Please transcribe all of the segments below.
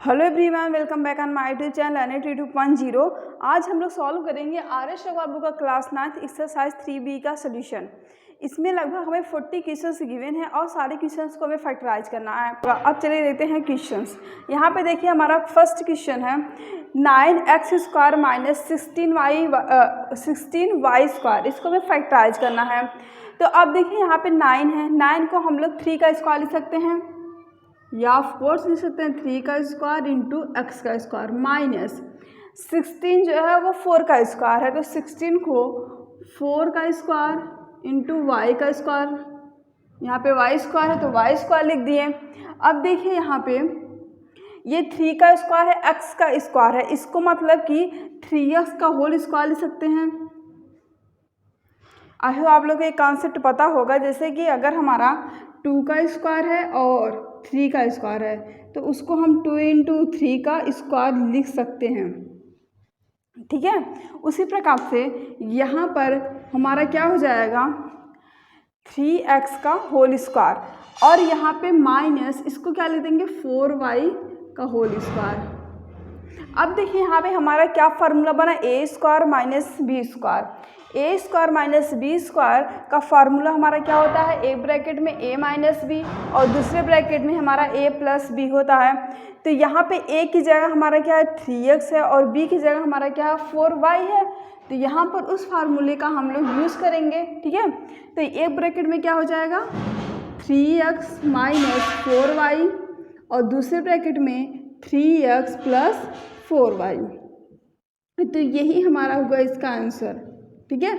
Hello everyone, welcome back on my YouTube channel learn it 2.0। आज हम लोग solve करेंगे आर.एस. शर्मा बुक का क्लास 9 एक्सरसाइज 3B का सोल्यूशन। इसमें लगभग हमें 40 क्वेश्चंस गिवन है और सारे क्वेश्चंस को हमें फैक्टराइज करना है। अब चलिए देखते हैं क्वेश्चंस। यहाँ पे देखिए हमारा फर्स्ट क्वेश्चन है 9x² माइनस 16y²। इसको हमें फैक्टराइज करना है। तो अब देखिए यहाँ पे 9 है, 9 को हम लोग 3 का स्क्वायर लिख सकते हैं या ऑफ कोर्स लिख सकते हैं 3 का स्क्वायर इंटू एक्स का स्क्वायर माइनस 16 जो है वो 4 का स्क्वायर है। तो 16 को 4 का स्क्वायर इंटू वाई का स्क्वायर, यहाँ पे वाई स्क्वायर है तो वाई स्क्वायर लिख दिए। अब देखिए यहाँ पे ये 3 का स्क्वायर है, एक्स का स्क्वायर है, इसको मतलब कि 3x का होल स्क्वायर लिख सकते हैं। आई होप आप लोग को एक कॉन्सेप्ट पता होगा, जैसे कि अगर हमारा 2 का स्क्वायर है और 3 का स्क्वायर है तो उसको हम 2 इंटू 3 का स्क्वायर लिख सकते हैं, ठीक है। उसी प्रकार से यहाँ पर हमारा क्या हो जाएगा 3x का होल स्क्वायर और यहाँ पे माइनस इसको क्या लिख देंगे 4y का होल स्क्वायर। अब देखिए यहाँ पे हमारा क्या फार्मूला बना a² minus b²। a² minus b² का फार्मूला हमारा क्या होता है, a ब्रैकेट में a माइनस बी और दूसरे ब्रैकेट में हमारा a प्लस बी होता है। तो यहाँ पे a की जगह हमारा क्या है 3x है और b की जगह हमारा क्या है 4y है। तो यहाँ पर उस फार्मूले का हम लोग यूज़ करेंगे, ठीक है। तो a ब्रैकेट में क्या हो जाएगा 3x माइनस 4y और दूसरे ब्रैकेट में 3x प्लस 4y। तो यही हमारा होगा इसका आंसर, ठीक है।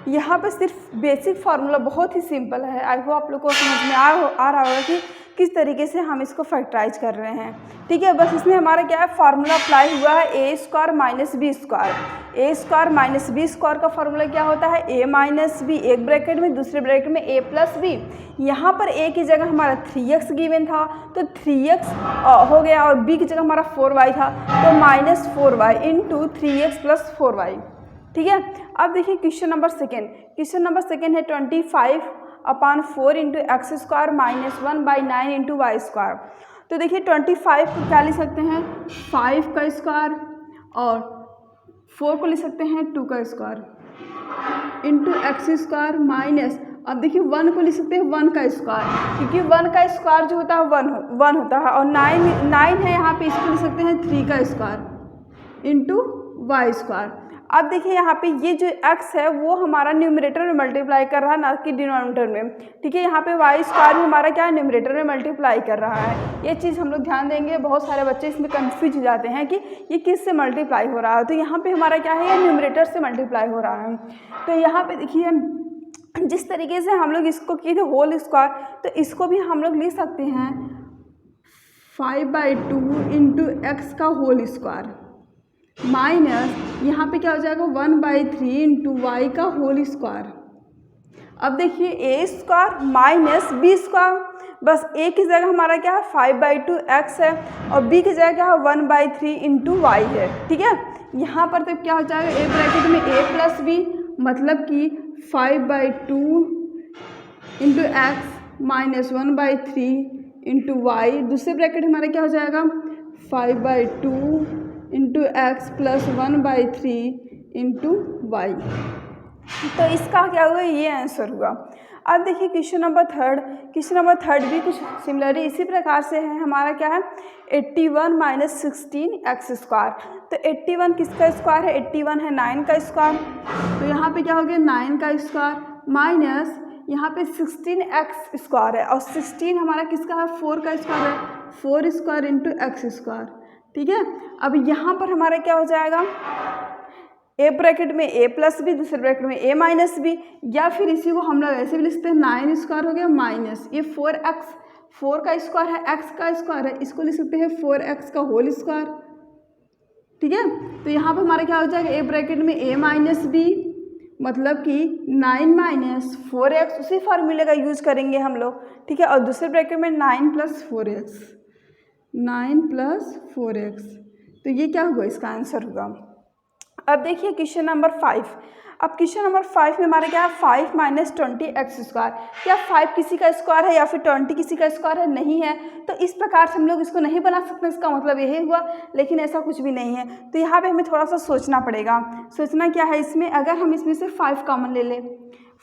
यहाँ पे सिर्फ बेसिक फार्मूला बहुत ही सिंपल है। आई होप आप लोग को समझ में आ रहा होगा कि किस तरीके से हम इसको फैक्टराइज कर रहे हैं, ठीक है। बस इसमें हमारा क्या है फार्मूला अप्लाई हुआ है a² minus b²। a² minus b² का फार्मूला क्या होता है a माइनस बी, एक ब्रैकेट में दूसरे ब्रैकेट में a प्लस बी। यहाँ पर a की जगह हमारा 3x गिवन था तो 3x हो गया और b की जगह हमारा 4y था तो minus 4y into 3x plus 4y, ठीक है। अब देखिए क्वेश्चन नंबर सेकेंड है 25/4 into x² minus 1/9 into y²। तो देखिए 25 को क्या लिख सकते हैं 5 का स्क्वायर और 4 को लिख सकते हैं 2 का स्क्वायर इंटू x² माइनस, अब देखिए 1 को लिख सकते हैं 1 का स्क्वायर, क्योंकि 1 का स्क्वायर जो होता है 1 होता है और 9 है यहाँ पे, इसको लिख सकते हैं 3 का स्क्वायर इंटू y²। अब देखिए यहाँ पे ये जो x है वो हमारा न्यूमरेटर में मल्टीप्लाई कर रहा है ना कि डिनोमिनेटर में, ठीक है। यहाँ पे y² भी हमारा क्या है न्यूमरेटर में मल्टीप्लाई कर रहा है। ये चीज़ हम लोग ध्यान देंगे, बहुत सारे बच्चे इसमें कंफ्यूज हो जाते हैं कि ये किस से मल्टीप्लाई हो रहा है। तो यहाँ पे हमारा क्या है ये न्यूमरेटर से मल्टीप्लाई हो रहा है। तो यहाँ पे देखिए जिस तरीके से हम लोग इसको किए थे होल स्क्वायर, तो इसको भी हम लोग लिख सकते हैं 5/2 इंटू एक्स का होल स्क्वायर माइनस यहाँ पे क्या हो जाएगा 1/3 इंटू वाई का होल स्क्वायर। अब देखिए a² माइनस b², बस a की जगह हमारा क्या है 5/2 x है और b की जगह क्या है 1/3 इंटू वाई है, ठीक है। यहाँ पर तो क्या हो जाएगा a ब्रैकेट में a प्लस बी, मतलब कि 5/2 into X minus 1/3 into Y. दूसरे ब्रैकेट हमारा क्या हो जाएगा 5/2 into X plus 1/3 into Y. तो इसका क्या हुआ ये आंसर हुआ। अब देखिए क्वेश्चन नंबर थर्ड भी कुछ सिमिलरली इसी प्रकार से है। हमारा क्या है 81 माइनस 16x²। तो 81 किसका स्क्वायर है 81 है 9 का स्क्वायर। तो यहाँ पे क्या हो गया 9 का स्क्वायर माइनस यहाँ पे 16x² है और 16 हमारा किसका है 4 का स्क्वायर है, 4² इंटू x², ठीक है। अब यहाँ पर हमारा क्या हो जाएगा a ब्रैकेट में a प्लस बी, दूसरे ब्रैकेट में a माइनस बी, या फिर इसी को हम लोग ऐसे भी लिखते हैं 9² हो गया माइनस ये 4x, 4 का स्क्वायर है x का स्क्वायर है, इसको लिख सकते हैं 4x का होल स्क्वायर, ठीक है। तो यहाँ पर हमारा क्या हो जाएगा a ब्रैकेट में a माइनस बी, मतलब कि 9 माइनस 4x, उसी फार्मूले का यूज करेंगे हम लोग, ठीक है। और दूसरे ब्रैकेट में 9 प्लस 4x, तो ये क्या होगा इसका आंसर होगा। अब देखिए क्वेश्चन नंबर 5। अब क्वेश्चन नंबर 5 में हमारा क्या है, 5 माइनस 20x²। क्या 5 किसी का स्क्वायर है या फिर 20 किसी का स्क्वायर है? नहीं है। तो इस प्रकार से हम लोग इसको नहीं बना सकते, इसका मतलब यही हुआ, लेकिन ऐसा कुछ भी नहीं है। तो यहाँ पे हमें थोड़ा सा सोचना पड़ेगा। सोचना क्या है इसमें, अगर हम इसमें से 5 कॉमन ले लें,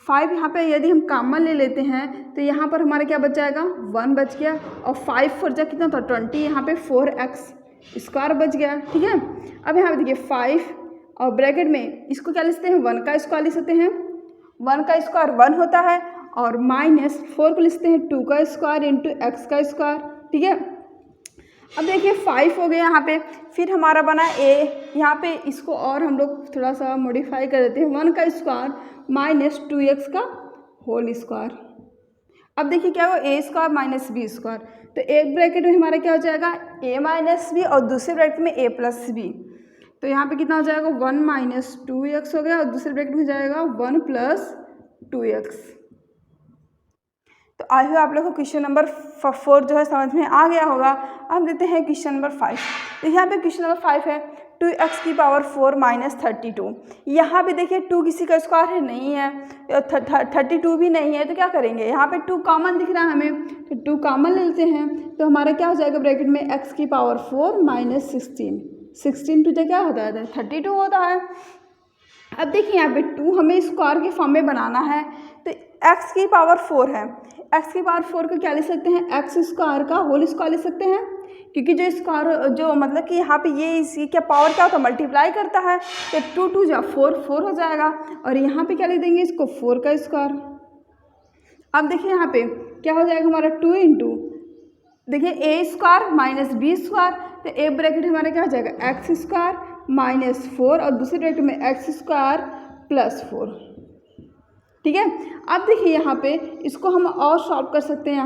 5 यहाँ पे यदि हम कॉमन ले लेते हैं तो यहाँ पर हमारा क्या बच जाएगा, 1 बच गया, और 5 4 जा कितना था 20, यहाँ पे 4x² बच गया। ठीक है, अब यहाँ पे देखिए 5 और ब्रैकेट में इसको क्या लिखते हैं, 1 का स्क्वायर लिख सकते हैं। 1 का स्क्वायर 1 होता है, और -4 को लिखते हैं 2 का स्क्वायर इंटू x का स्क्वायर। ठीक है, अब देखिए 5 हो गया यहाँ पे, फिर हमारा बना a, यहाँ पे इसको और हम लोग थोड़ा सा मॉडिफाई कर देते हैं, 1 का स्क्वायर माइनस 2x का होल स्क्वायर। अब देखिए क्या हुआ, a² माइनस b², तो एक ब्रैकेट में हमारा क्या हो जाएगा, a माइनस बी, और दूसरे ब्रैकेट में a प्लस बी। तो यहाँ पे कितना हो जाएगा, 1 माइनस 2x हो गया, और दूसरे ब्रैकेट में जाएगा 1 प्लस 2x। तो आई होप आप लोग को क्वेश्चन नंबर 4 जो है समझ में आ गया होगा। अब देते हैं क्वेश्चन नंबर 5। तो यहाँ पे क्वेश्चन नंबर 5 है 2x की पावर 4 माइनस 32। यहाँ पे देखिए 2 किसी का स्क्वायर है, नहीं है, 32 भी नहीं है, तो क्या करेंगे, यहाँ पे 2 कॉमन दिख रहा है हमें, तो 2 कॉमन ले लेते हैं। तो हमारा क्या हो जाएगा ब्रैकेट में, x की पावर 4 माइनस 16, 16 टू क्या होता है, 32 होता है। अब देखिए यहाँ पे 2 हमें स्क्वायर के फॉर्म में बनाना है, तो x की पावर 4 है, x की पावर 4 को क्या लिख सकते हैं, x² का होल स्क्वायर लिख सकते हैं, क्योंकि जो स्क्वायर जो मतलब कि यहाँ पे ये इसकी क्या पावर क्या होता है, मल्टीप्लाई करता है, तो 2 2 जा 4 4 हो जाएगा, और यहाँ पे क्या लिख देंगे इसको, 4 का स्क्वायर। अब देखिए यहाँ पे क्या हो जाएगा हमारा 2 इंटू, देखिए a² माइनस b², तो एक ब्रैकेट हमारा क्या हो जाएगा, x² माइनस 4, और दूसरे ब्रैकेट में x² प्लस 4। ठीक है, अब देखिए यहाँ पे इसको हम और सॉल्व कर सकते हैं।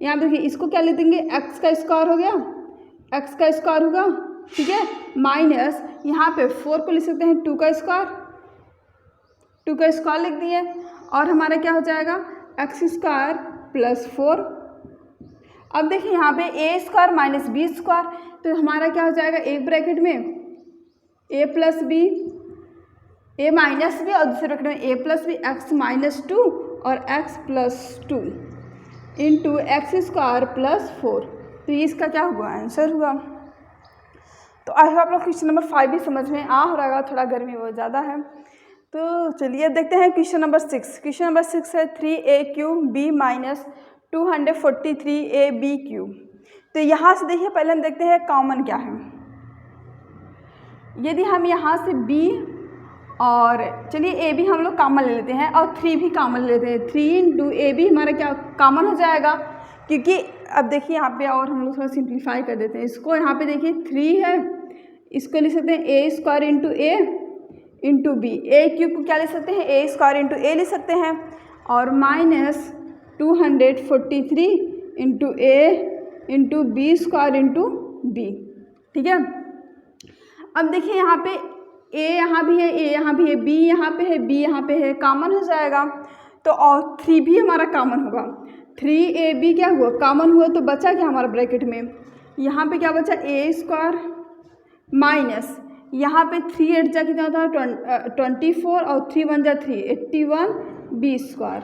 यहाँ देखिए इसको क्या ले देंगे, x का स्क्वायर हो गया, x का स्क्वायर होगा। ठीक है, माइनस यहाँ पे 4 को लिख सकते हैं 2 का स्क्वायर, 2 का स्क्वायर लिख दिए, और हमारा क्या हो जाएगा, x² प्लस 4। अब देखिए यहाँ पे a² माइनस b², तो हमारा क्या हो जाएगा, एक ब्रैकेट में a plus B, a minus B, और दूसरे ब्रैकेट में a plus B, x minus 2 और x plus 2 into x² plus 4। तो ये इसका क्या हुआ, आंसर हुआ। तो आई होप आप लोग क्वेश्चन नंबर 5 भी समझ में आ रहा, थोड़ा गर्मी बहुत ज़्यादा है। तो चलिए देखते हैं क्वेश्चन नंबर 6। क्वेश्चन नंबर 6 है 3a³ माइनस 243ab³। तो यहाँ से देखिए पहले हम देखते हैं कॉमन क्या है। यदि हम यहाँ से b और चलिए a भी हम लोग कॉमन ले लेते हैं, और 3 भी कॉमन ले लेते हैं, 3 इंटू ए भी हमारा क्या कॉमन हो जाएगा, क्योंकि अब देखिए यहाँ पे और हम लोग थोड़ा सिंप्लीफाई कर देते हैं इसको। यहाँ पे देखिए 3 है, इसको लिख सकते हैं a² इंटू ए इंटू बी, a³ को क्या लिख सकते हैं, a² इंटू ए लिख सकते हैं, और माइनस 243 इंटू ए इंटू b² इंटू बी। ठीक है, अब देखिए यहाँ पे a यहाँ भी है, a यहाँ भी है, b यहाँ पे है, b यहाँ पे है, कॉमन हो जाएगा। तो और 3 भी हमारा कॉमन होगा, 3ab क्या हुआ, कॉमन हुआ, तो बचा क्या हमारा ब्रैकेट में, यहाँ पे क्या बचा, a² माइनस यहाँ पे 3 8 जा कितना होता है 24, और 3 1 जा 3 81 b²,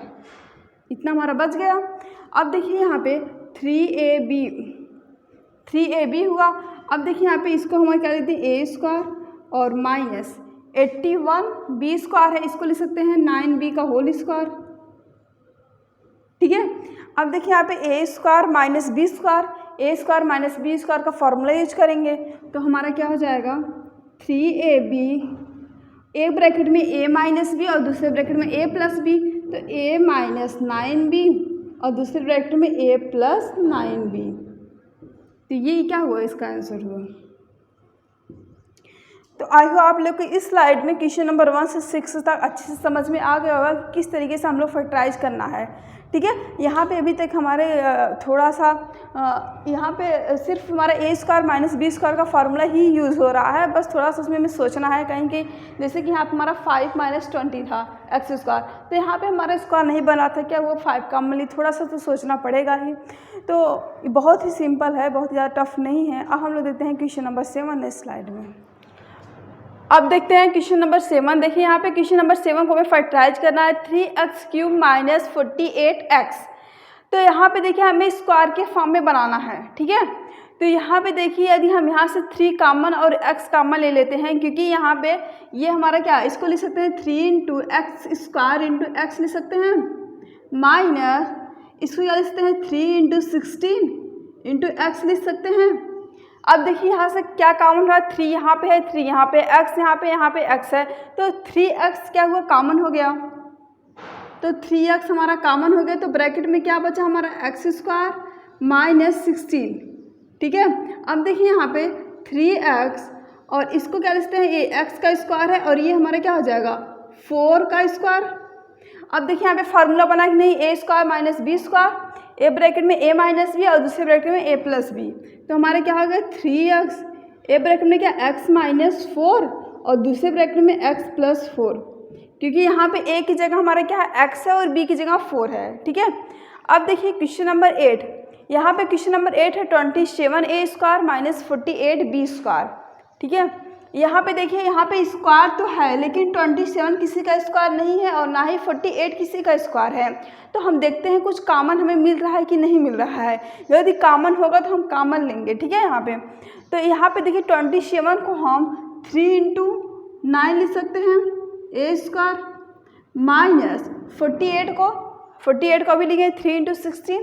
इतना हमारा बच गया। अब देखिए यहाँ पे 3ab हुआ। अब देखिए यहाँ पे इसको हमारे क्या लेते हैं, a² और माइनस 81 b² है, इसको लिख सकते हैं 9b का होल स्क्वायर। ठीक है, अब देखिए यहाँ पे a² minus b², a² minus b² का फॉर्मूला यूज करेंगे, तो हमारा क्या हो जाएगा 3ab, एक ब्रैकेट में a माइनस बी और दूसरे ब्रैकेट में a प्लस बी, तो a माइनस 9b और दूसरे ब्रैकेट में a प्लस 9b। तो ये क्या हुआ, इसका आंसर हुआ। तो आई होप आप लोग को इस स्लाइड में क्वेश्चन नंबर 1 से 6 तक अच्छे से समझ में आ गया होगा कि किस तरीके से हम लोग फैक्टराइज करना है। ठीक है, यहाँ पे अभी तक हमारे थोड़ा सा यहाँ पे सिर्फ हमारा a² माइनस b² का फार्मूला ही यूज़ हो रहा है, बस थोड़ा सा उसमें हमें सोचना है कहीं कि जैसे कि यहाँ पे हमारा 5 माइनस 20 था x², तो यहाँ पे हमारा स्क्वायर नहीं बना था, क्या वो 5 का मिली, थोड़ा सा तो सोचना पड़ेगा ही। तो बहुत ही सिंपल है, बहुत ज़्यादा टफ नहीं है। अब हम लोग देखते हैं क्वेश्चन नंबर 7 इस स्लाइड में। अब देखते हैं क्वेश्चन नंबर 7। देखिए यहाँ पे क्वेश्चन नंबर 7 को हमें फैक्टराइज करना है 3x³ माइनस 48x। तो यहाँ पे देखिए हमें स्क्वायर के फॉर्म में बनाना है, ठीक है। तो यहाँ पे देखिए यदि हम यहाँ से 3 कॉमन और x कॉमन ले लेते हैं, क्योंकि यहाँ पे ये हमारा क्या है, इसको लिख सकते हैं 3 × x² × x लिख सकते हैं, माइनस इसको क्या लिख सकते हैं 3 × 16 × x लिख सकते हैं। अब देखिए यहाँ से क्या कॉमन रहा, 3 यहाँ पे है, 3 यहाँ पे, x यहाँ पे x है, तो 3x क्या हुआ, कॉमन हो गया। तो 3x हमारा कॉमन हो गया, तो ब्रैकेट में क्या बचा हमारा x² माइनस 16, ठीक है। अब देखिए यहाँ पे 3x और इसको क्या लिखते हैं, ये x का स्क्वायर है और ये हमारा क्या हो जाएगा 4 का स्क्वायर। अब देखिए यहाँ पे फार्मूला बना कि नहीं, a² minus b², A bracket में a माइनस बी और दूसरे ब्रैकेट में a प्लस बी। तो हमारे क्या हो गया 3x, ए ब्रैकेट में क्या x माइनस 4 और दूसरे ब्रैकेट में x प्लस 4, क्योंकि यहाँ पे a की जगह हमारा क्या है x है और b की जगह 4 है, ठीक है। अब देखिए क्वेश्चन नंबर 8, यहाँ पे क्वेश्चन नंबर 8 है 27a² माइनस 48b², ठीक है। यहाँ पे देखिए यहाँ पे स्क्वायर तो है लेकिन 27 किसी का स्क्वायर नहीं है और ना ही 48 किसी का स्क्वायर है। तो हम देखते हैं कुछ कॉमन हमें मिल रहा है कि नहीं मिल रहा है। यदि कॉमन होगा तो हम कॉमन लेंगे, ठीक है। यहाँ पे तो यहाँ पे देखिए 27 को हम 3 × 9 लिख सकते हैं a² माइनस 48 को भी लिखेंगे 3 × 16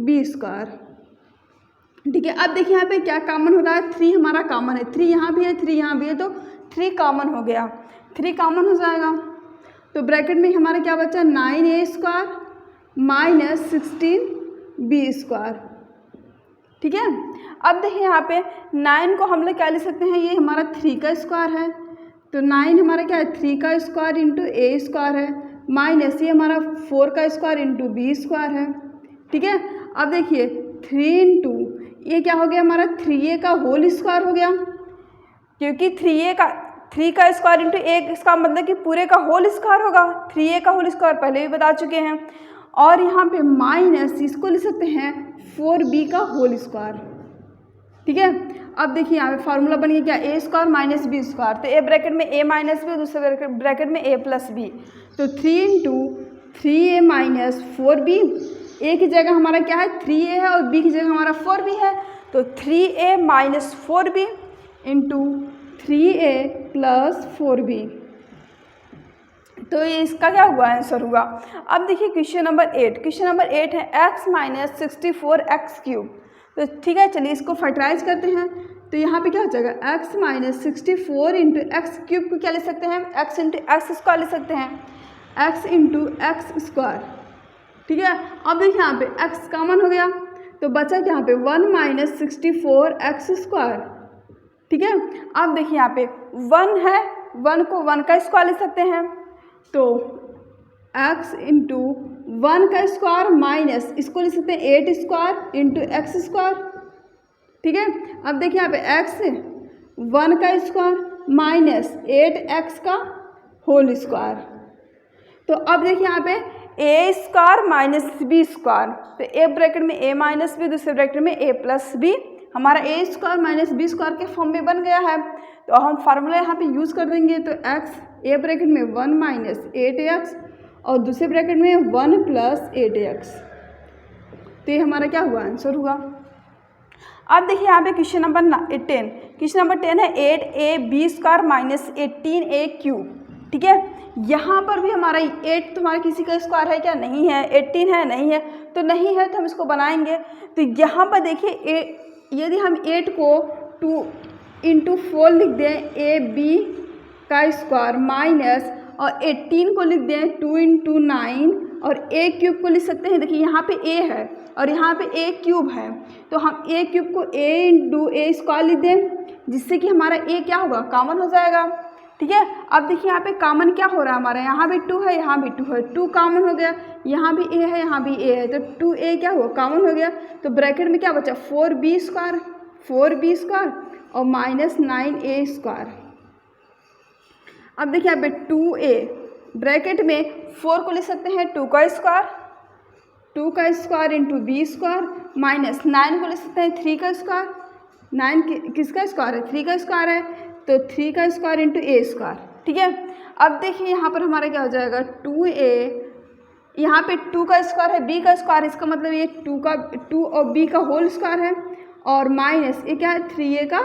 b², ठीक है। अब देखिए यहाँ पे क्या कॉमन हो रहा है, 3 हमारा कॉमन है, 3 यहाँ भी है 3 यहाँ भी है, तो 3 कॉमन हो गया, 3 कॉमन हो जाएगा। तो ब्रैकेट में हमारा क्या बचा 9a² माइनस 16b², ठीक है। अब देखिए यहाँ पे 9 को हम लोग क्या लिख सकते हैं, ये हमारा 3 का स्क्वायर है, तो 9 हमारा क्या है 3 का स्क्वायर × a² है, माइनस ये हमारा 4 का स्क्वायर × b² है, ठीक है। अब देखिए 3 × ये क्या हो गया हमारा 3a का होल स्क्वायर हो गया, क्योंकि 3 का स्क्वायर × a, इसका मतलब कि पूरे का होल स्क्वायर होगा। 3a का होल स्क्वायर पहले भी बता चुके हैं। और यहाँ पे माइनस इसको लिख सकते हैं 4b का होल स्क्वायर, ठीक है। अब देखिए यहाँ पे फार्मूला बन गया क्या a² माइनस b², तो a ब्रैकेट में a माइनस बी, दूसरे ब्रैकेट में a प्लस बी, तो 3 × 3a माइनस 4b, a की जगह हमारा क्या है 3a है और b की जगह हमारा 4b है, तो 3a minus 4b × 3a plus 4b, तो ये इसका क्या हुआ आंसर हुआ। अब देखिए क्वेश्चन नंबर 8 है x माइनस 64x³, तो ठीक है चलिए इसको फैक्टराइज करते हैं। तो यहाँ पे क्या हो जाएगा x माइनस 64 × x³ को क्या ले सकते हैं x × x² ले सकते हैं, x × x², ठीक है। अब देखिए यहाँ पे x कॉमन हो गया, तो बचा क्या यहाँ पे 1 माइनस 64x², ठीक है। अब देखिए यहाँ पे 1 है, 1 को 1 का स्क्वायर ले सकते हैं, तो x × 1 का स्क्वायर माइनस इसको ले सकते हैं 8² × x², ठीक है। अब देखिए यहाँ पे x 1 का स्क्वायर माइनस 8x का होल स्क्वायर, तो अब देखिए यहाँ पे a² माइनस b², तो a ब्रैकेट में a माइनस बी, दूसरे ब्रैकेट में a प्लस बी, हमारा a² माइनस b² के फॉर्म में बन गया है। तो हम फार्मूला यहाँ पे यूज़ कर देंगे, तो x a ब्रैकेट में 1 माइनस 8x और दूसरे ब्रैकेट में 1 प्लस 8x, तो ये हमारा क्या हुआ आंसर हुआ। अब देखिए यहाँ पे क्वेश्चन नंबर 10 है 8ab² माइनस 18a³, ठीक है। यहाँ पर भी हमारा 8 तुम्हारा किसी का स्क्वायर है क्या, नहीं है, 18 है, नहीं है, तो नहीं है तो हम इसको बनाएंगे। तो यहाँ पर देखिए यदि हम 8 को 2 × 4 लिख दें ab² माइनस और 18 को लिख दें 2 × 9 और a³ को लिख सकते हैं, देखिए यहाँ पे a है और यहाँ पे a³ है, तो हम a³ को a × a² लिख दें, जिससे कि हमारा a क्या होगा कॉमन हो जाएगा, ठीक है। अब देखिए यहाँ पे कॉमन क्या हो रहा है हमारा, यहाँ भी 2 है, यहाँ भी 2 है, 2 कॉमन हो गया, यहाँ भी a है, यहाँ भी a है, तो 2a क्या हुआ कॉमन हो गया, तो ब्रैकेट में क्या बचा 4b² और माइनस 9a²। अब देखिए यहाँ पे 2a ब्रैकेट में 4 को लिख सकते हैं 2 का स्क्वायर × b² माइनस 9 को लिख सकते हैं 3 का स्क्वायर 9 किसका स्क्वायर है? 3 का स्क्वायर है, तो 3 का स्क्वायर इंटू ए स्क्वायर, ठीक है। अब देखिए यहाँ पर हमारा क्या हो जाएगा 2a, यहाँ पे 2 का स्क्वायर है, b का स्क्वायर, इसका मतलब ये 2 और b का होल स्क्वायर है, और माइनस ये क्या है 3a का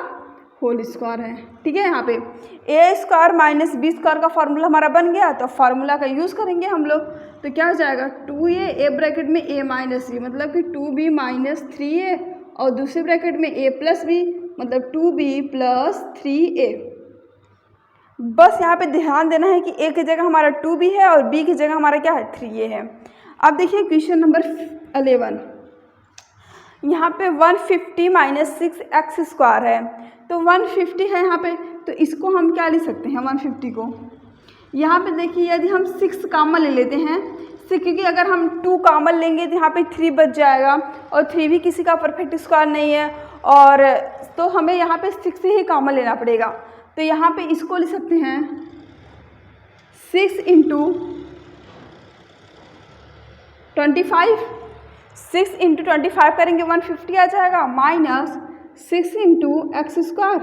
होल स्क्वायर है, ठीक है। यहाँ पे A square minus B square का फार्मूला हमारा बन गया, तो फार्मूला का यूज़ करेंगे हम लोग। तो क्या हो जाएगा 2a, ए ब्रैकेट में a माइनस बी मतलब कि 2b माइनस 3a, और दूसरे ब्रैकेट में a प्लस बी मतलब 2b प्लस 3a। बस यहाँ पे ध्यान देना है कि a की जगह हमारा 2b है और b की जगह हमारा क्या है 3a है। अब देखिए क्वेश्चन नंबर 11, यहाँ पे 150 माइनस 6x स्क्वायर है, तो 150 है यहाँ पे, तो इसको हम क्या ले सकते हैं 150 को। यहाँ पे देखिए यदि हम 6 कॉमन ले लेते हैं, क्योंकि अगर हम 2 कॉमन लेंगे तो यहाँ पे 3 बच जाएगा, और 3 भी किसी का परफेक्ट स्क्वायर नहीं है, और तो हमें यहाँ पे 6 ही कॉमन लेना पड़ेगा। तो यहाँ पे इसको ले सकते हैं 6 इंटू 25, 6 इंटू 25 करेंगे 150 आ जाएगा, माइनस 6 इंटू एक्स स्क्वायर।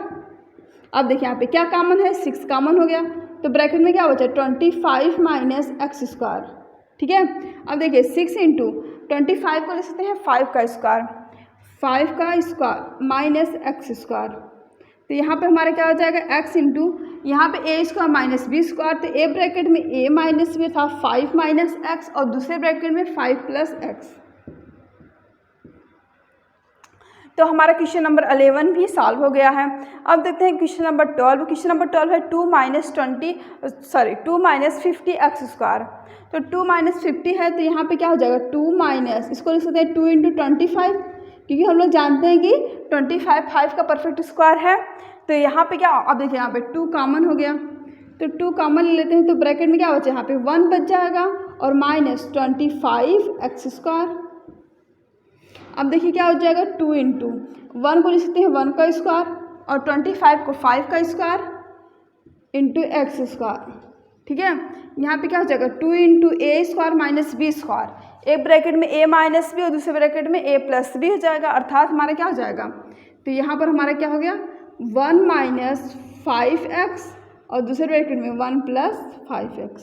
अब देखिए यहाँ पे क्या कॉमन है 6 कॉमन हो गया, तो ब्रैकेट में क्या बचा 25 माइनस एक्स स्क्वायर, ठीक है। अब देखिए 6 इंटू 25 को ले सकते हैं 5 का स्क्वायर, 5 का स्क्वायर माइनस एक्स स्क्वायर, तो यहाँ पे हमारा क्या हो जाएगा x इंटू यहाँ पे a square minus B square, तो a ब्रैकेट में a माइनस में था 5 माइनस एक्स, और दूसरे ब्रैकेट में 5 प्लस एक्स। तो हमारा क्वेश्चन नंबर 11 भी सॉल्व हो गया है। अब देखते हैं क्वेश्चन नंबर 12। क्वेश्चन नंबर 12 है 2 माइनस 50 एक्स स्क्वायर। तो 2 माइनस 50 है, तो यहाँ पे क्या हो जाएगा 2 माइनस, इसको लिख सकते हैं 2 इंटू 25, क्योंकि हम लोग जानते हैं कि 25 5 का परफेक्ट स्क्वायर है। तो यहाँ पे क्या, अब देखिए यहाँ पे 2 कॉमन हो गया, तो 2 कॉमन ले लेते हैं, तो ब्रैकेट में क्या बचा यहाँ पे 1 बच जाएगा, और माइनस 25 एक्स स्क्वायर। अब देखिए क्या हो जाएगा 2 इंटू 1 को ले सकते हैं 1 का स्क्वायर, और 25 को 5 का स्क्वायर इंटू एक्स स्क्वायर, ठीक है। यहाँ पे क्या हो जाएगा 2 इंटू ए स्क्वायर माइनस बी स्क्वायर, एक ब्रैकेट में a माइनस बी और दूसरे ब्रैकेट में a प्लस बी हो जाएगा, अर्थात हमारा क्या हो जाएगा, तो यहाँ पर हमारा क्या हो गया 1 माइनस 5x और दूसरे ब्रैकेट में 1 प्लस 5x,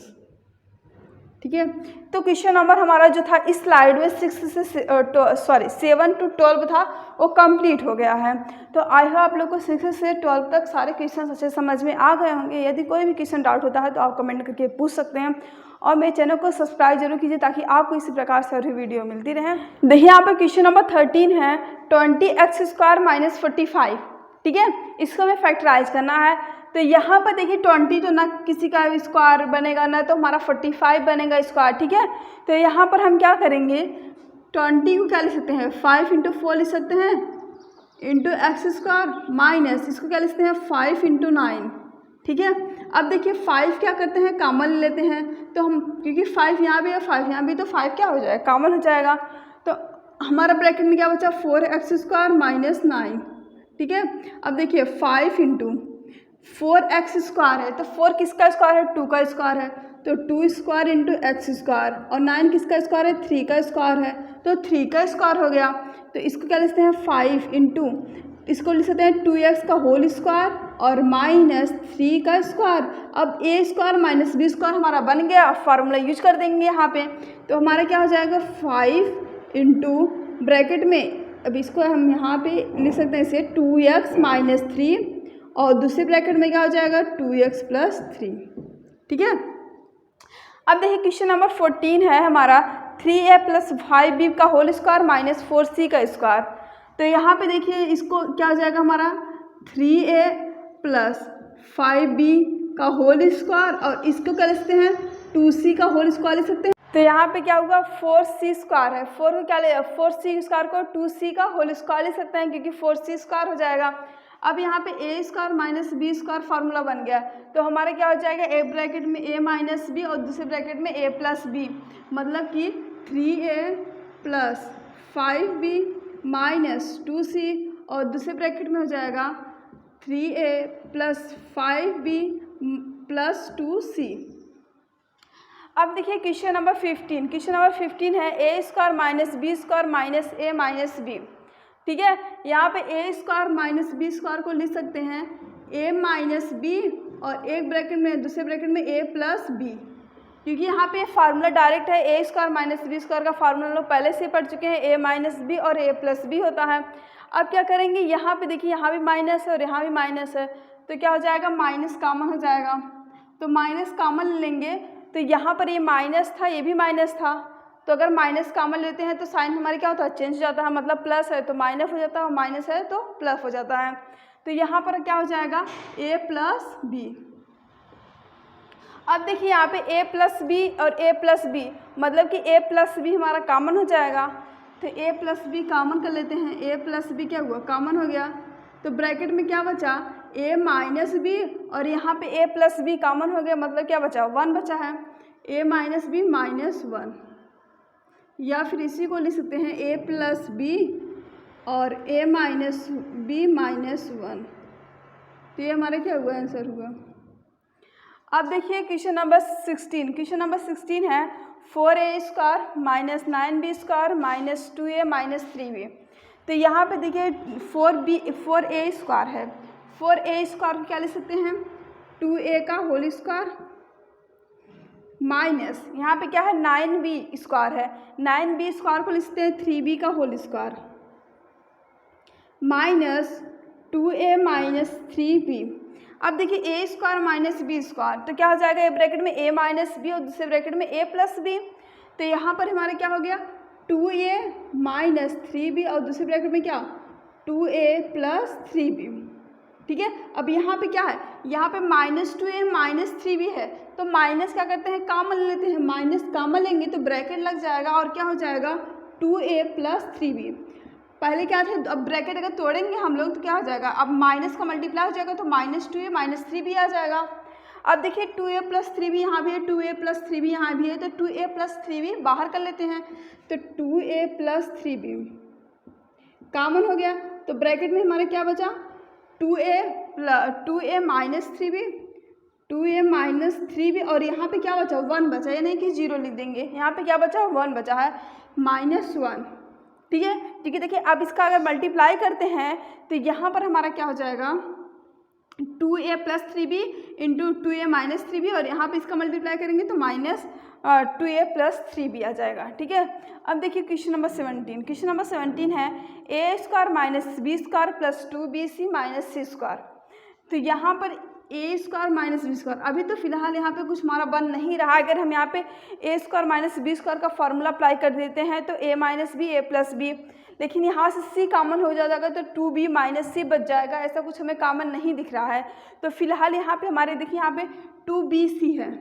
ठीक है। तो क्वेश्चन नंबर हमारा जो था इस स्लाइड में 7 to 12 था, वो कंप्लीट हो गया है। तो आई होप आप लोग को 6 से 12 तक सारे क्वेश्चन अच्छे समझ में आ गए होंगे। यदि कोई भी क्वेश्चन डाउट होता है तो आप कमेंट करके पूछ सकते हैं, और मेरे चैनल को सब्सक्राइब जरूर कीजिए ताकि आपको इसी प्रकार से और भी वीडियो मिलती रहे। देखिए यहाँ पर क्वेश्चन नंबर 13 है 20x स्क्वायर माइनस 45, ठीक है। इसको हमें फैक्टराइज करना है। तो यहाँ पर देखिए 20 तो ना किसी का स्क्वायर बनेगा, ना तो हमारा 45 बनेगा स्क्वायर, ठीक है। तो यहाँ पर हम क्या करेंगे 20 को क्या लिख सकते हैं 5 इंटू 4 लिख सकते हैं इंटू एक्स स्क्वायर, माइनस इसको क्या लिख सकते हैं 5 इंटू 9, ठीक है। अब देखिए 5 क्या करते हैं कॉमन ले लेते हैं, तो हम क्योंकि 5 यहाँ भी है 5 यहाँ भी, तो 5 क्या हो जाएगा कॉमन हो जाएगा। तो हमारा ब्रैकेट में क्या बचा 4x स्क्वायर माइनस 9, ठीक है। अब देखिए 5 इंटू 4x स्क्वायर है, तो 4 किसका स्क्वायर है 2 का स्क्वायर है, तो 2 स्क्वायर इंटू एक्स स्क्वायर, और 9 किसका स्क्वायर है 3 का स्क्वायर है, तो 3 का स्क्वायर हो गया। तो इसको क्या लिखते हैं 5 इंटू इसको लिख सकते हैं 2x का होल स्क्वायर और माइनस 3 का स्क्वायर। अब a square minus B square हमारा बन गया, फार्मूला यूज कर देंगे यहाँ पे। तो हमारा क्या हो जाएगा 5 इंटू ब्रैकेट में, अब इसको हम यहाँ पे लिख सकते हैं इसे 2x माइनस 3, और दूसरे ब्रैकेट में क्या हो जाएगा 2x प्लस 3, ठीक है। अब देखिए क्वेश्चन नंबर 14 है हमारा 3a प्लस 5b का होल स्क्वायर माइनस 4c का स्क्वायर। तो यहाँ पे देखिए इसको क्या हो जाएगा हमारा 3a प्लस 5b का होल स्क्वायर, और इसको क्या लिखते हैं 2c का होल स्क्वायर लिख सकते हैं। तो यहाँ पे क्या होगा 4c स्क्वायर है, 4 को क्या ले 4c स्क्वायर को 2c का होल स्क्वायर लिख सकते हैं, क्योंकि 4c स्क्वायर हो जाएगा। अब यहाँ पे a square minus B square formula बन गया, तो हमारा क्या हो जाएगा a ब्रैकेट में a माइनस बी और दूसरे ब्रैकेट में a प्लस बी, मतलब कि 3a plus 5b minus 2c, और दूसरे ब्रैकेट में हो जाएगा 3a plus 5b plus 2c। अब देखिए क्वेश्चन नंबर 15 है a square minus B square minus a minus B. ठीक है। यहाँ पे A square minus B square को लिख सकते हैं ए माइनस बी और एक ब्रैकेट में दूसरे ब्रैकेट में ए प्लस बी, क्योंकि यहाँ पे फार्मूला डायरेक्ट है। A square minus B square का फार्मूला लोग पहले से पढ़ चुके हैं, ए माइनस बी और ए प्लस बी होता है। अब क्या करेंगे, यहाँ पे देखिए यहाँ भी माइनस है और यहाँ भी माइनस है, तो क्या हो जाएगा, माइनस कॉमन हो जाएगा। तो माइनस कॉमन लेंगे तो यहाँ पर ये माइनस था, ये भी माइनस था, तो अगर माइनस कॉमन लेते हैं तो साइन हमारे क्या होता है, चेंज हो जाता है, मतलब प्लस है तो माइनस हो जाता है और माइनस है तो प्लस हो जाता है। तो यहाँ पर क्या हो जाएगा, ए प्लस बी। अब देखिए यहाँ पे ए प्लस बी और ए प्लस बी, मतलब कि ए प्लस बी हमारा कॉमन हो जाएगा, तो ए प्लस बी कॉमन कर लेते हैं। ए प्लस बी क्या हुआ, कॉमन हो गया, तो ब्रैकेट में क्या बचा, ए माइनस बी और यहाँ पे ए प्लस बी कॉमन हो गया, मतलब क्या बचा, 1 बचा है, ए माइनस बी माइनस 1, या फिर इसी को लिख सकते हैं ए प्लस बी और ए माइनस बी माइनस 1। तो ये हमारा क्या हुआ, आंसर हुआ। अब देखिए क्वेश्चन नंबर 16। क्वेश्चन नंबर 16 है 4a square minus 9b square minus 2a minus 3b। तो यहाँ पे देखिए 4a स्क्वायर है, 4a स्क्वायर को क्या लिख सकते हैं, 2a का होल स्क्वायर माइनस यहाँ पे क्या है 9b स्क्वायर है, 9b स्क्वायर को लिख सकते हैं 3b का whole square minus 2a minus 3b। अब देखिए ए स्क्वायर माइनस बी स्क्वायर, तो क्या हो जाएगा, ए ब्रैकेट में ए माइनस बी और दूसरे ब्रैकेट में ए प्लस बी, तो यहाँ पर हमारा क्या हो गया 2a माइनस 3b और दूसरे ब्रैकेट में क्या 2a प्लस 3b। ठीक है। अब यहाँ पे क्या है, यहाँ पे माइनस 2a माइनस 3b है, तो माइनस क्या करते हैं, कॉमन लेते हैं, माइनस कॉमन लेंगे तो ब्रैकेट लग जाएगा और क्या हो जाएगा 2a प्लस 3b। पहले क्या थे, अब ब्रैकेट अगर तोड़ेंगे हम लोग तो क्या हो जाएगा, अब माइनस का मल्टीप्लाई हो जाएगा तो माइनस 2a माइनस 3b आ जाएगा। अब देखिए 2a प्लस 3b यहाँ भी है, 2a प्लस 3b यहाँ भी है, तो 2a प्लस 3b बाहर कर लेते हैं, तो 2a प्लस 3b कॉमन हो गया, तो ब्रैकेट में हमारा क्या बचा 2a minus 3b, 2a minus 3b और यहाँ पे क्या बचा 1 बचा, ये नहीं कि 0 लिख देंगे, यहाँ पे क्या बचा 1 बचा है माइनस 1। ठीक है। ठीक है, देखिए अब इसका अगर मल्टीप्लाई करते हैं तो यहाँ पर हमारा क्या हो जाएगा 2a plus 3b into 2a minus 3b और यहाँ पे इसका मल्टीप्लाई करेंगे तो माइनस 2a प्लस 3b आ जाएगा। ठीक है। अब देखिए क्वेश्चन नंबर 17। क्वेश्चन नंबर 17 है A square minus B square plus 2bc minus C square. तो यहाँ पर A square minus B square, अभी तो फिलहाल यहाँ पे कुछ हमारा बन नहीं रहा। अगर हम यहाँ पे A square minus B square का फॉर्मूला अप्लाई कर देते हैं तो ए माइनस बी ए प्लस बी, लेकिन यहाँ से सी कॉमन हो जाएगा तो 2b माइनस सी बच जाएगा, ऐसा कुछ हमें कॉमन नहीं दिख रहा है। तो फिलहाल यहाँ पे हमारे देखिए यहाँ पे 2bc है,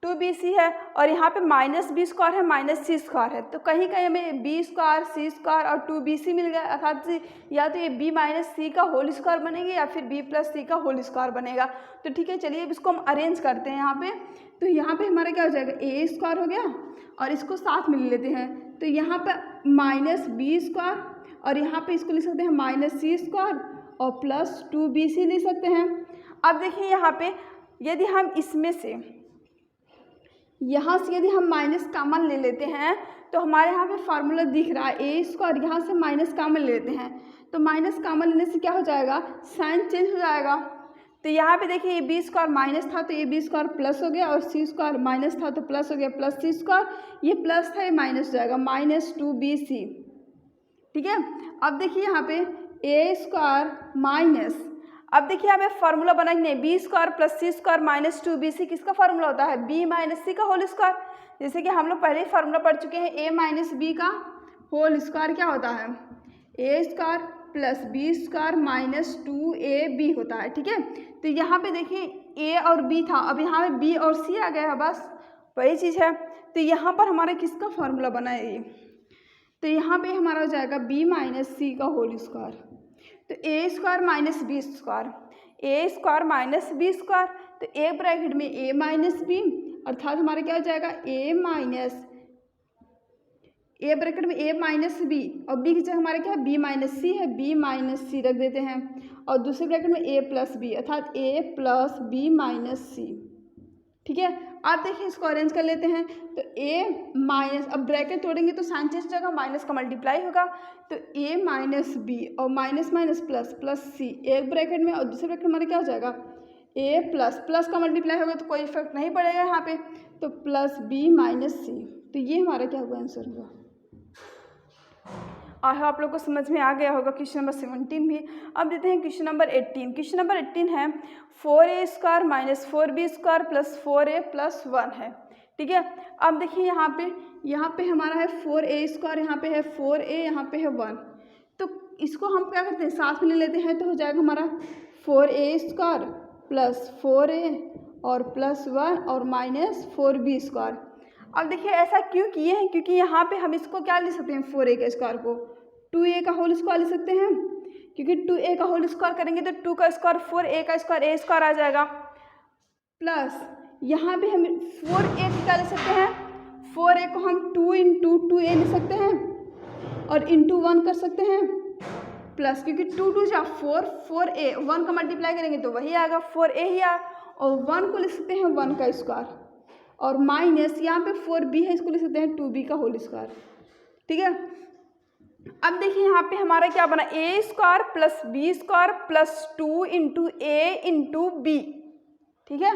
2bc है और यहाँ पे माइनस बी स्क्वायर है माइनस सी स्क्वायर है, तो कहीं कहीं हमें बी स्क्वायर सी स्क्वायर और 2bc मिल गया, अर्थात या तो ये b माइनस सी का होल स्क्वायर बनेगी या फिर b प्लस सी का होल स्क्वायर बनेगा। तो ठीक है, चलिए अब इसको हम अरेंज करते हैं यहाँ पे। तो यहाँ पे हमारा क्या हो जाएगा ए स्क्वायर हो गया और इसको साथ में ले लेते हैं, तो यहाँ पर माइनस बी स्क्वायर और यहाँ पे इसको लिख सकते हैं माइनस सी स्क्वायर और प्लस 2bc लिख सकते हैं। अब देखिए यहाँ पे यदि हम इसमें से यहाँ से यदि हम माइनस कॉमन ले लेते हैं तो हमारे यहाँ पे फार्मूला दिख रहा है ए स्क्वायर, यहाँ से माइनस कॉमन ले लेते हैं तो माइनस कॉमन लेने से क्या हो जाएगा साइन चेंज हो जाएगा। तो यहाँ पे देखिए ये बी स्क्वायर माइनस था तो ये बी स्क्वायर प्लस हो गया और सी स्क्वायर माइनस था तो प्लस हो गया, प्लस सी स्क्वायर ये प्लस था ये माइनस हो जाएगा माइनस 2bc। ठीक है। अब देखिए यहाँ पे ए स्क्वायर माइनस, अब देखिए यहाँ पे फार्मूला बना कि नहीं, बी स्क्वायर प्लस सी स्क्वायर माइनस 2bc किसका फार्मूला होता है b माइनस सी का होल स्क्वायर। जैसे कि हम लोग पहले ही फार्मूला पढ़ चुके हैं a माइनस बी का होल स्क्वायर क्या होता है A square plus B square minus 2ab होता है। ठीक है। तो यहाँ पे देखिए a और b था, अब यहाँ पे b और c आ गया है, बस वही चीज़ है। तो यहाँ पर हमारा किसका फार्मूला बना है ये, तो यहाँ पे हमारा हो जाएगा b माइनस सी का होल स्क्वायर, तो ए स्क्वायर माइनस बी स्क्वायर, ए स्क्वायर माइनस बी स्क्वायर, तो ए ब्रैकेट में ए माइनस बी अर्थात हमारा क्या हो जाएगा ए माइनस ए ब्रैकेट में ए माइनस बी और बी की जगह हमारा क्या है बी माइनस सी है, बी माइनस सी रख देते हैं और दूसरे ब्रैकेट में ए प्लस बी अर्थात ए प्लस बी माइनस सी। ठीक है। आप देखिए इसको अरेंज कर लेते हैं। तो a माइनस, अब ब्रैकेट तोड़ेंगे तो साइन चेंज हो जाएगा, माइनस का मल्टीप्लाई होगा, तो a माइनस बी और माइनस माइनस प्लस प्लस सी एक ब्रैकेट में, और दूसरे ब्रैकेट हमारा क्या हो जाएगा a प्लस प्लस का मल्टीप्लाई होगा तो कोई इफेक्ट नहीं पड़ेगा यहाँ पे, तो प्लस b माइनस सी। तो ये हमारा क्या हुआ आंसर हुआ। और आप लोग को समझ में आ गया होगा क्वेश्चन नंबर 17 भी। अब देते हैं क्वेश्चन नंबर 18। क्वेश्चन नंबर 18 है 4a square minus 4b square plus 4a plus 1 है। ठीक है, अब देखिए यहाँ पे हमारा है 4a स्क्वायर, यहाँ पे है 4a, यहाँ पे है 1। तो इसको हम क्या करते हैं साथ में ले लेते हैं, तो हो जाएगा हमारा 4a स्क्वायर प्लस 4a और प्लस 1 और माइनस 4b स्क्वायर। अब देखिए ऐसा क्यों किए हैं, क्योंकि यहाँ पे हम इसको क्या लिख सकते हैं 4a के स्क्वायर को 2a का होल स्क्वायर लिख सकते हैं, क्योंकि 2a का होल स्क्वायर करेंगे तो 2 का स्क्वायर 4a का स्क्वायर a स्क्वायर आ जाएगा, प्लस यहाँ पे हम 4a क्या लिख सकते हैं, 4a को हम 2 इंटू 2a लिख सकते हैं और इंटू 1 कर सकते हैं, प्लस क्योंकि 2 2 जा 4, 4a 1 का मल्टीप्लाई करेंगे तो वही आएगा 4a ही आ, और 1 को लिख सकते हैं 1 का स्क्वायर, और माइनस यहाँ पे 4b है, इसको लिख सकते हैं 2b का होल स्क्वायर। ठीक है, अब देखिए यहाँ पे हमारा क्या बना a square plus b square plus 2 into a into b। ठीक है,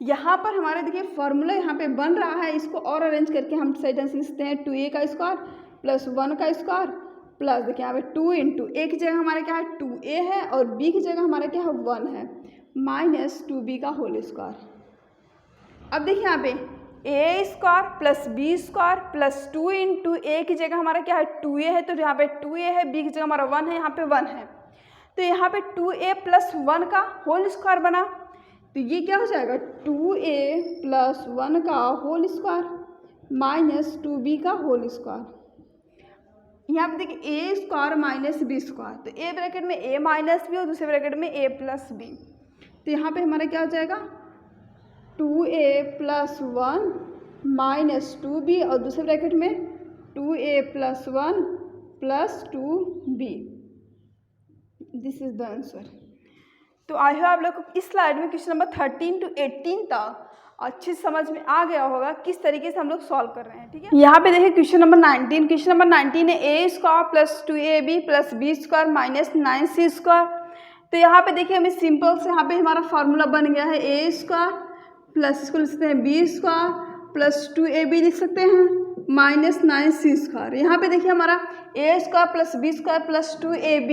यहाँ पर हमारे देखिए फॉर्मूला यहाँ पे बन रहा है, इसको और अरेंज करके हम सही ढंग से लिख सकते हैं 2a का स्क्वायर प्लस 1 का स्क्वायर प्लस देखिए यहाँ पे 2 इंटू a की जगह हमारा क्या है 2a है और b की जगह हमारा क्या है 1 है, माइनस 2b का होल स्क्वायर। अब देखिए यहाँ पे a square plus b square plus 2 into a की जगह हमारा क्या है 2a है, तो यहाँ पे 2a है, b की जगह हमारा 1 है, यहाँ पे 1 है, तो यहाँ पे 2a प्लस 1 का होल स्क्वायर बना, तो ये क्या हो जाएगा 2a प्लस 1 का होल स्क्वायर माइनस 2b का होल स्क्वायर। यहाँ पे देखिए a square minus b square, तो a ब्रैकेट में a माइनस b और दूसरे ब्रैकेट में a प्लस b, तो यहाँ पे हमारा क्या हो जाएगा 2a प्लस 1 माइनस 2b और दूसरे ब्रैकेट में 2a plus 1 plus 2b। This is the answer. तो आई होप आप लोग को इस स्लाइड में क्वेश्चन नंबर 13 to 18 तक अच्छी समझ में आ गया होगा किस तरीके से हम लोग सॉल्व कर रहे हैं। ठीक है, यहाँ पे देखिए क्वेश्चन नंबर 19। क्वेश्चन नंबर 19 है a square plus 2ab plus b square minus 9c square. तो यहाँ पे देखिए हमें सिंपल से यहाँ पे हमारा फॉर्मूला बन गया है a स्क्वायर प्लस इसको लिख सकते हैं b स्क्वायर प्लस 2ab लिख सकते हैं माइनस 9c स्क्वायर। यहाँ पे देखिए हमारा a square plus b square plus 2ab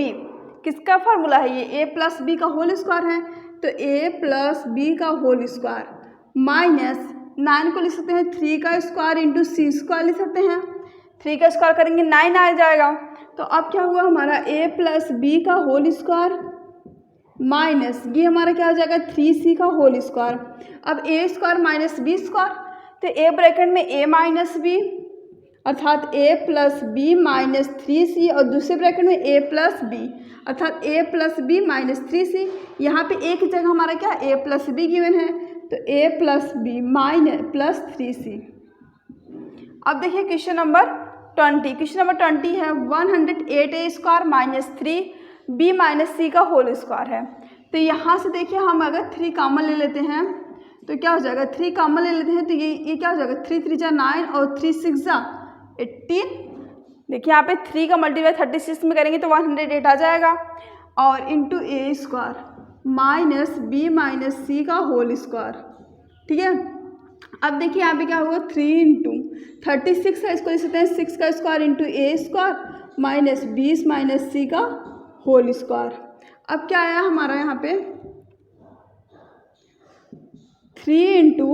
किसका फार्मूला है, ये a प्लस b का होल स्क्वायर है, तो a प्लस b का होल स्क्वायर माइनस 9 को लिख सकते हैं 3 का स्क्वायर इंटू c स्क्वायर लिख सकते हैं, 3 का स्क्वायर करेंगे 9 आ जाएगा। तो अब क्या हुआ हमारा a प्लस b का होल स्क्वायर माइनस ये हमारा क्या हो जाएगा 3c का होल स्क्वायर। अब a square minus b square, तो a ब्रैकेट में a माइनस b अर्थात a plus b minus 3c और दूसरे ब्रैकेट में a प्लस b अर्थात a plus b minus 3c। यहाँ पे a की जगह हमारा क्या a प्लस b गिवन है, तो a plus b minus plus 3c। अब देखिए क्वेश्चन नंबर 20। क्वेश्चन नंबर 20 है 108a square minus 3b minus c का होल स्क्वायर है। तो यहाँ से देखिए हम अगर 3 कॉमन ले लेते हैं तो क्या हो जाएगा 3 कॉमन ले लेते हैं तो ये क्या हो जाएगा 3 3 जा 9 और 3 6 जा 18। देखिए यहाँ पे 3 का मल्टीप्लाई 36 में करेंगे तो 108 आ जाएगा और into a square minus b minus c का होल स्क्वायर। ठीक है, अब देखिए यहाँ पे क्या होगा 3 इंटू 36 है, इसको लिख सकते हैं 6 का square into a square minus 20 minus c का होल स्क्वायर। अब क्या आया हमारा यहाँ पे 3 इंटू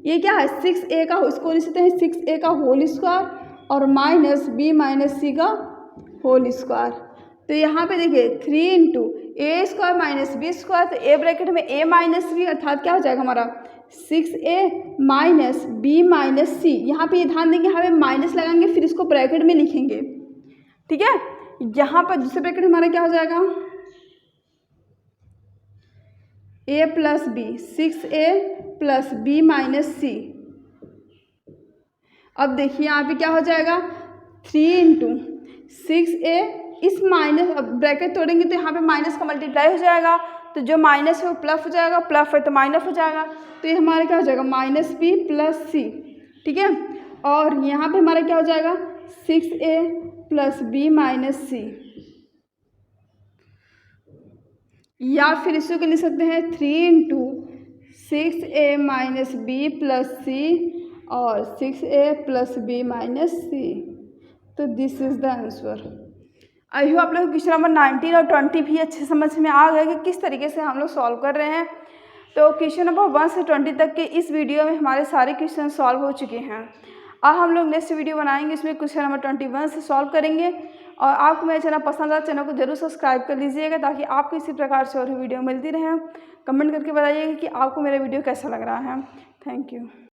ये क्या है 6a का, इसको लिख सकते हैं 6a का होल स्क्वायर और माइनस b माइनस c का होल स्क्वायर। तो यहाँ पे देखिए 3 into a square minus b square, तो a ब्रैकेट में a माइनस b अर्थात क्या हो जाएगा हमारा 6a minus b minus c। यहाँ पे ये ध्यान देंगे यहाँ पे माइनस लगाएंगे फिर इसको ब्रैकेट में लिखेंगे। ठीक है, यहाँ पर दूसरे ब्रैकेट हमारा क्या हो जाएगा a plus b 6a plus b minus c। अब देखिए यहाँ पे क्या हो जाएगा 3 इंटू 6a इस माइनस ब्रैकेट तोड़ेंगे तो यहाँ पे माइनस का मल्टीप्लाई हो जाएगा, तो जो माइनस है वो प्लस हो जाएगा, प्लस है तो माइनस हो जाएगा, तो ये हमारा क्या हो जाएगा माइनस बी प्लस सी। ठीक है, और यहाँ पे हमारा क्या हो जाएगा 6a प्लस बी माइनस सी, या फिर इसको क्या लिख सकते हैं 3 into 6a minus B plus C और 6a plus B minus C. तो this is the answer. I hope आप लोग क्वेश्चन नंबर 19 और 20 भी अच्छे समझ में आ गए कि किस तरीके से हम लोग सॉल्व कर रहे हैं। तो क्वेश्चन नंबर 1 से 20 तक के इस वीडियो में हमारे सारे क्वेश्चन सॉल्व हो चुके हैं। अब हम लोग नेक्स्ट वीडियो बनाएंगे, इसमें क्वेश्चन नंबर 21 से सॉल्व करेंगे। और आपको मेरा चैनल पसंद आए चैनल को जरूर सब्सक्राइब कर लीजिएगा ताकि आपको इसी प्रकार से और वीडियो मिलती रहे। कमेंट करके बताइएगा कि आपको मेरा वीडियो कैसा लग रहा है। Thank you.